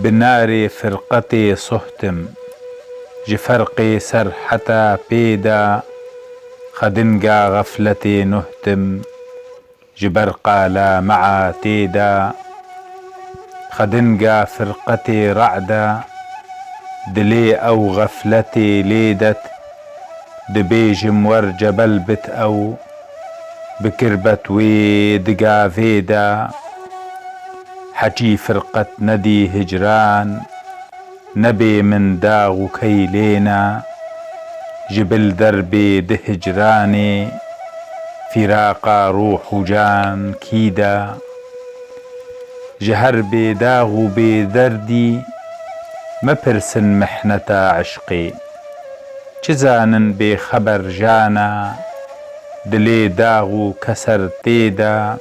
بالنار فرقتي صهتم جفرقي سرحتا بيدا خدنقا غفلتي نهتم جبرقا لا مع تيدا خدنقا فرقتي رعدا دلي أو غفلتي ليدت دبيجم ورجبل بت أو بكربة ويدقا فيدا حجي فرقة ندي هجران نبي من داغ كيلينا جبل دربي دهجراني فراقا روح جان كيدا جهر بيداغ بيدردي مبرسن محنة عشقي جزانن بخبر جانا دلي داغ كسر تيدا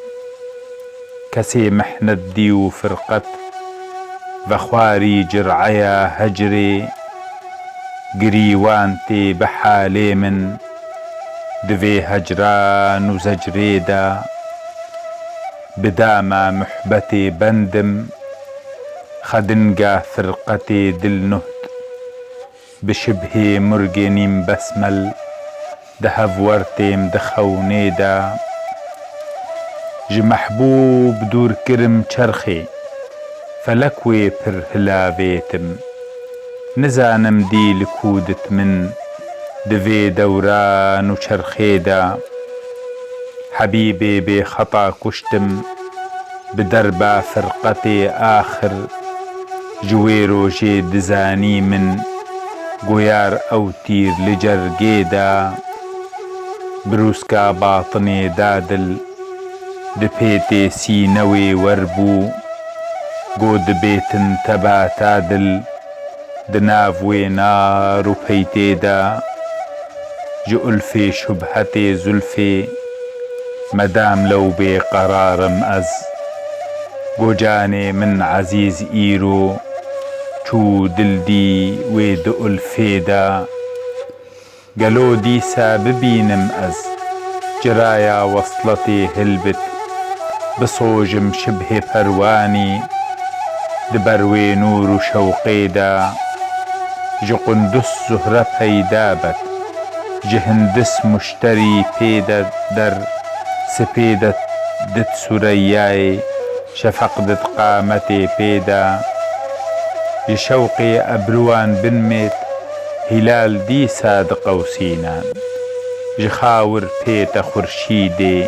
كسي محنة ديو فرقت بخواري جرعيا هجري قريوانتي بحالي من دفي هجران وزجريدا بداما محبتي بندم خدنقا فرقتي دل نهت بشبهي مرقني مبسمل دهف ورتي مدخو نيدا محبوب دور كرم چرخي فلكوي پر هلاويتم نزانم دي لكودت من دفي دوران وچرخيدا حبيبي بخطا كشتم بدربا فرقتي آخر جويرو جي دزاني من قويار أو تير لجرقيدا بروسكا باطني دادل دبيتي سينوي وربو قود بيتن تبا تادل دنافوي نار وبيتيدا جؤلفي شبهتي زلفي مدام لو بقرار مأز قوجاني من عزيز إيرو شو دلدي ويدؤل فيدا قالو ديسا ببين مأز جرايا وصلتي هلبت بصوجم شبه برواني دبروي نور شوقيدا جقندس زهرة بيدابت جهندس مشتري بيدا در سبيدة دت سرياي شفق دت قامتي بيدا جشوقي أبروان بنمت هلال دي ساد قوسينان جخاور بيت خرشيدي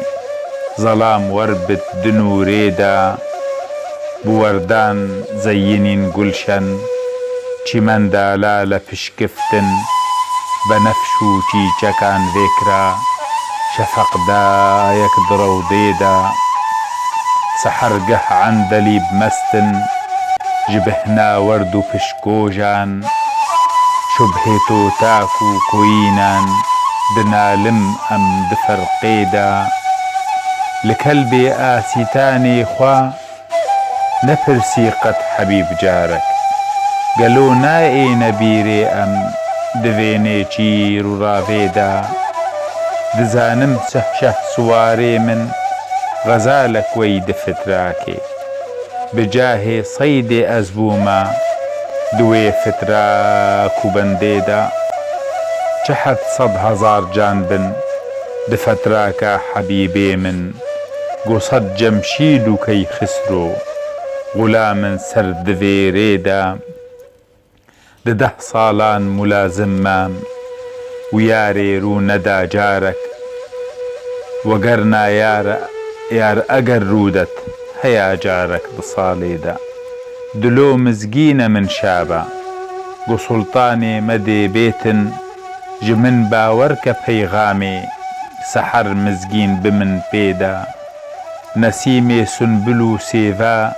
ظلام وربت دنوريدا بوردان زينين قلشن چمن دالا پشکفتن بنفشو چیچکان ذكرى شفق دا يكدرو ديدا سحرقه عندلي بمستن جبهنا وردو پشكوجان شبهتو تاكو كوينان دنالم أم دفرقيدا لكلبي آسيتاني خوا نفرسي قد حبيب جارك قالو نائي نبيري أم دفيني جير ورافيدا دزانم سهشه سواري من غزالك ويد فتراكي بجاهي صيدي أزبوما دوي فتراك وبنديدا جحد 100,000 جانبن دفتراك حبيبي من قصد جمشيدو كي خسرو غلام سرد في ريدا 10 صالان ملازم مام وياري رو ندى جارك وقرنا يار أقر رودت هيا جارك بصاليدا دلو مزقينة من شابا قسلطاني مدي بيتن جمن باورك بيغامي سحر مزقين بمن بيدا نسيمي سنبلو سيفا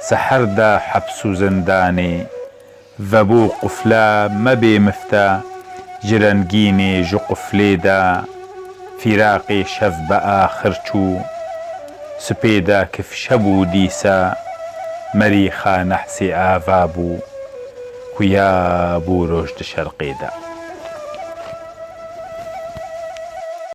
سحردا حبسو زنداني ذبو قفلا مبي مفتا جرنجيني جقفليدا فراقي شف بآخر شو سبيدا كف شبو ديسا مريخا نحسي آفابو كيا بو رشد شرقيدا